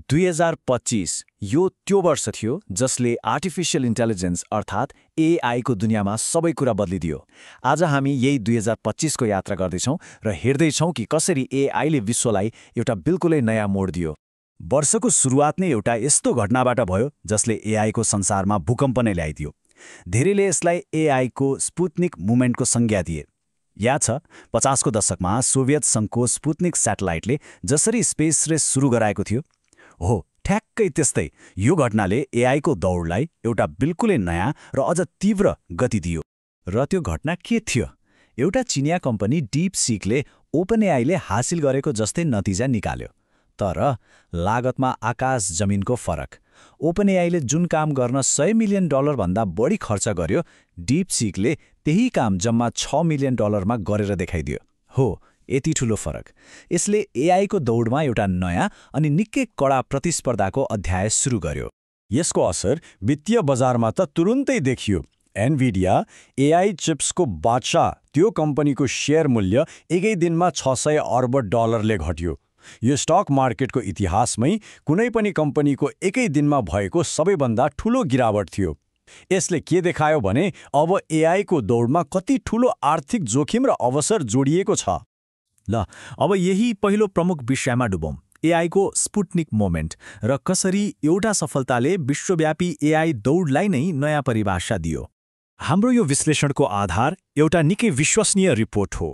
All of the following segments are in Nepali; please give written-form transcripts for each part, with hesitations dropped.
2025 यो त्यो वर्ष थियो जसले आर्टिफिशियल इन्टेलिजेन्स अर्थात् एआईको दुनियाँमा सबै कुरा बदलिदियो। आज हामी यही 2025 को यात्रा गर्दैछौँ र हेर्दैछौँ कि कसरी एआईले विश्वलाई एउटा बिल्कुलै नयाँ मोड दियो। वर्षको सुरुवात नै एउटा यस्तो घटनाबाट भयो जसले एआईको संसारमा भूकम्प नै ल्याइदियो। धेरैले यसलाई एआईको स्पुत्निक मुभमेन्टको संज्ञा दिए। याद छ 50 को दशकमा सोभियत सङ्घको स्पुत्निक स्याटेलाइटले जसरी स्पेस रेस सुरु गराएको थियो, हो ठ्याक्कै त्यस्तै यो घटनाले एआईको दौडलाई एउटा बिल्कुलै नयाँ र अझ तीव्र गति दियो। र त्यो घटना के थियो? एउटा चिनिया कम्पनी डीपसीकले ओपनएआईले हासिल गरेको जस्तै नतिजा निकाल्यो, तर लागतमा आकाश जमिनको फरक। ओपनएआईले जुन काम गर्न $100 मिलियन भन्दा बढी खर्च गर्यो, डीपसीकले त्यही काम जम्मा $6 मिलियन मा गरेर देखाइदियो। हो, यति ठूलो फरक। यसले एआईको दौडमा एउटा नयाँ अनि निकै कडा प्रतिस्पर्धाको अध्याय सुरु गर्यो। यसको असर वित्तीय बजारमा त तुरुन्तै देखियो। एनभिडिया एआई चिप्सको बादशाह त्यो कम्पनीको शेयर मूल्य एकै दिनमा $600 अर्ब घट्यो। यो स्टक मार्केटको इतिहासमै कुनै पनि कम्पनीको एकै दिनमा भएको सबैभन्दा ठूलो गिरावट थियो। यसले के देखायो भने अब एआईको दौडमा कति ठूलो आर्थिक जोखिम र अवसर जोडिएको छ। ल, अब यही पहिलो प्रमुख विषयमा डुबौँ, एआईको स्पुत्निक मोमेन्ट र कसरी एउटा सफलताले विश्वव्यापी एआई दौडलाई नै नयाँ परिभाषा दियो। हाम्रो यो विश्लेषणको आधार एउटा निकै विश्वसनीय रिपोर्ट हो।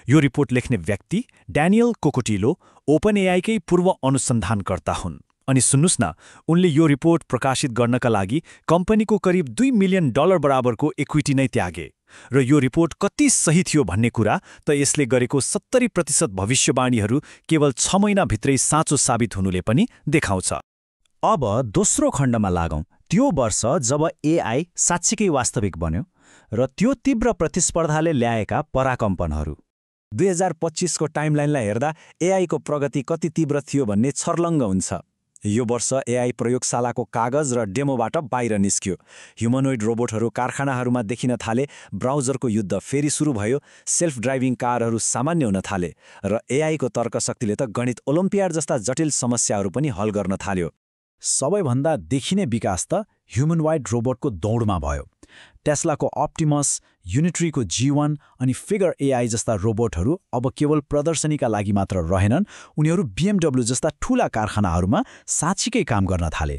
यो रिपोर्ट लेख्ने व्यक्ति ड्यानियल कोकोटिलो ओपनएआईकै पूर्व अनुसन्धानकर्ता हुन्। अनि सुन्नुस् न, उनले यो रिपोर्ट प्रकाशित गर्नका लागि कम्पनीको करिब $2 मिलियन बराबरको इक्विटी नै त्यागे। र यो रिपोर्ट कति सही थियो भन्ने कुरा त यसले गरेको 70% भविष्यवाणीहरू केवल 6 महिनाभित्रै साँचो साबित हुनुले पनि देखाउँछ। अब दोस्रो खण्डमा लागौँ, त्यो वर्ष जब एआई साँच्चीकै वास्तविक बन्यो र त्यो तीव्र प्रतिस्पर्धाले ल्याएका पराकम्पनहरू। 2025 को टाइमलाइनलाई हेर्दा एआईको प्रगति कति तीव्र थियो भन्ने छर्लङ्ग हुन्छ। यो वर्ष एआई प्रयोगशालाको कागज र डेमोबाट बाहिर निस्क्यो। ह्युमनोइड रोबोटहरू कारखानाहरूमा देखिन थाले, ब्राउजरको युद्ध फेरि सुरु भयो, सेल्फ ड्राइभिङ कारहरू सामान्य हुन थाले र एआईको तर्कशक्तिले त गणित ओलम्पियाड जस्ता जटिल समस्याहरू पनि हल गर्न थाल्यो। सबैभन्दा देखिने विकास त ह्युमनोइड रोबोटको दौडमा भयो। टेस्लाको अप्टिमस, युनिट्रीको G1 अनि फिगर एआई जस्ता रोबोटहरू अब केवल प्रदर्शनीका लागि मात्र रहेनन्, उनीहरू BMW जस्ता ठूला कारखानाहरूमा साँच्चीकै काम गर्न थाले।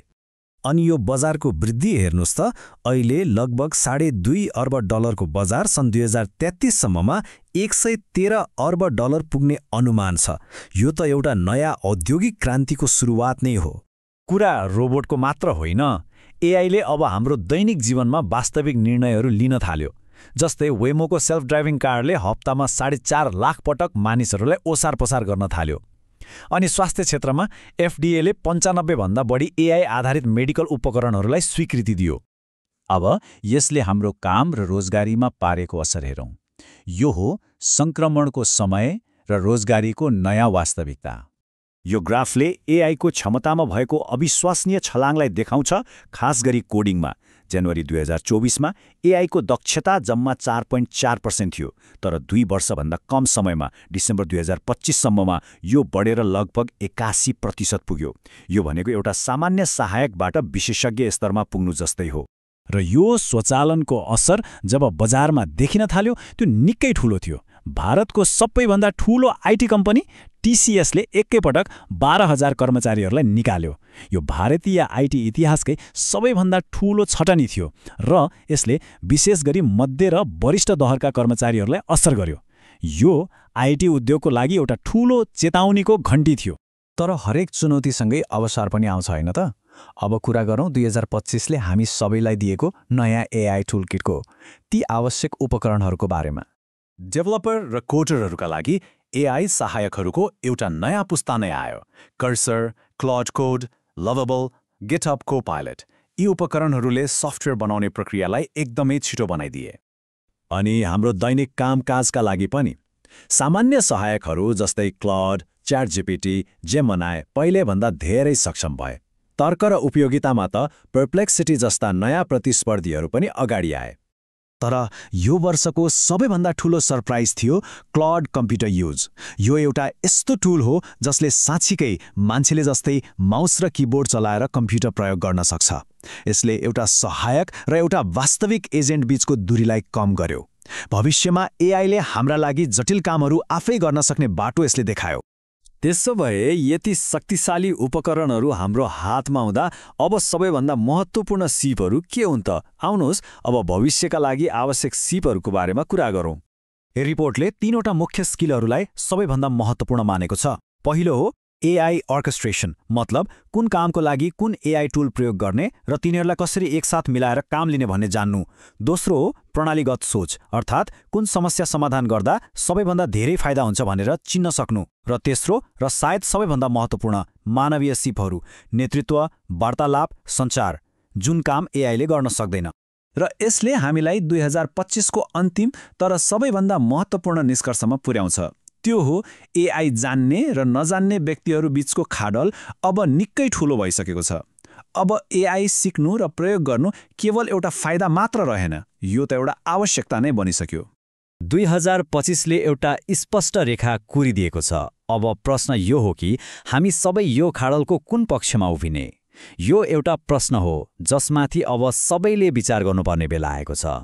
अनि यो बजारको वृद्धि हेर्नुस् त, अहिले लगभग $2.5 अर्ब को बजार सन् 2033 सम्ममा $113 अर्ब पुग्ने अनुमान छ। यो त एउटा नयाँ औद्योगिक क्रान्तिको सुरुवात नै हो। कुरा रोबोटको मात्र होइन, एआईले अब हाम्रो दैनिक जीवनमा वास्तविक निर्णयहरू लिन थाल्यो। जस्तै वेमोको सेल्फ ड्राइभिङ कारले हप्तामा 4.5 लाख पटक मानिसहरूलाई ओसार पसार गर्न थाल्यो। अनि स्वास्थ्य क्षेत्रमा एफडीएले 95 भन्दा बढी एआई आधारित मेडिकल उपकरणहरूलाई स्वीकृति दियो। अब यसले हाम्रो काम र रोजगारीमा पारेको असर हेरौँ। यो हो सङ्क्रमणको समय र रोजगारीको नयाँ वास्तविकता। यो ग्राफले एआईको क्षमतामा भएको अविश्वसनीय छलाङलाई देखाउँछ, खास गरी कोडिङमा। जनवरी 2024 मा एआईको दक्षता जम्मा 4.4% थियो, तर 2 वर्षभन्दा कम समयमा डिसेम्बर 2025 सम्ममा यो बढेर लगभग 81% पुग्यो। यो भनेको एउटा सामान्य सहायकबाट विशेषज्ञ स्तरमा पुग्नु जस्तै हो। र यो स्वचालनको असर जब बजारमा देखिन थाल्यो, त्यो निकै ठूलो थियो। भारतको सबैभन्दा ठूलो आईटी कम्पनी टीसीएसले एकैपटक 12,000 कर्मचारीहरूलाई निकाल्यो। यो भारतीय आईटी इतिहासकै सबैभन्दा ठूलो छटनी थियो र यसले विशेष गरी मध्य र वरिष्ठ दहरका कर्मचारीहरूलाई असर गर्यो। यो आईटी उद्योगको लागि एउटा ठूलो चेतावनीको घण्टी थियो। तर हरेक चुनौतीसँगै अवसर पनि आउँछ हैन त? अब कुरा गरौँ 2025 ले हामी सबैलाई दिएको नयाँ एआई टुलकिटको, ती आवश्यक उपकरणहरूको बारेमा। डेभलपर र कोडरहरूका लागि एआई सहायकहरूको एउटा नयाँ पुस्ता नै आयो। Cursor, Claude code, lovable, GitHub copilot. यी उपकरणहरूले सफ्टवेयर बनाउने प्रक्रियालाई एकदमै छिटो बनाइदिए। अनि हाम्रो दैनिक कामकाजका लागि पनि सामान्य सहायकहरू जस्तै क्लॉड, च्याटजीपीटी, जेमिनाई पहिलेभन्दा धेरै सक्षम भए। तर्क र उपयोगितामा त परप्लेक्सिटी जस्ता नयाँ प्रतिस्पर्धीहरू पनि अगाडि आए। तर यो वर्षको सबैभन्दा ठूलो सरप्राइज थियो क्लॉड कम्प्युटर युज। यो एउटा यस्तो टुल हो जसले साँच्चीकै मान्छेले जस्तै माउस र किबोर्ड चलाएर कम्प्युटर प्रयोग गर्न सक्छ। यसले एउटा सहायक र एउटा वास्तविक एजेन्ट बीचको दूरीलाई कम गर्यो। भविष्यमा एआईले हाम्रा लागि जटिल कामहरू आफै गर्न सक्ने बाटो यसले देखायो। त्यसो भए यति शक्तिशाली उपकरणहरू हाम्रो हातमा हुँदा अब सबैभन्दा महत्त्वपूर्ण सिपहरू के हुन् त? आउनुहोस् अब भविष्यका लागि आवश्यक सिपहरूको बारेमा कुरा गरौँ। रिपोर्टले 3वटा मुख्य स्किलहरूलाई सबैभन्दा महत्त्वपूर्ण मानेको छ। पहिलो हो एआई अर्केस्ट्रेसन, मतलब कुन कामको लागि कुन एआई टुल प्रयोग गर्ने र तिनीहरूलाई कसरी एकसाथ मिलाएर काम लिने भन्ने जान्नु। दोस्रो हो प्रणालीगत सोच, अर्थात् कुन समस्या समाधान गर्दा सबैभन्दा धेरै फाइदा हुन्छ भनेर चिन्न सक्नु। र तेस्रो र सायद सबैभन्दा महत्त्वपूर्ण मानवीय सिपहरू, नेतृत्व, वार्तालाप, सञ्चार, जुन काम एआईले गर्न सक्दैन। र यसले हामीलाई 2025 को अन्तिम तर सबैभन्दा महत्त्वपूर्ण निष्कर्षमा पुर्याउँछ। त्यो हो एआई जान्ने र नजान्ने व्यक्तिहरू बीचको खाडल अब निकै ठूलो भइसकेको छ। अब एआई सिक्नु र प्रयोग गर्नु केवल एउटा फाइदा मात्र रहेन, यो त एउटा आवश्यकता नै बनिसक्यो। 2025ले एउटा स्पष्ट रेखा कोरिदिएको छ। अब प्रश्न यो हो कि हामी सबै यो खाडलको कुन पक्षमा उभिने? यो एउटा प्रश्न हो जसमाथि अब सबैले विचार गर्नुपर्ने बेला आएको छ।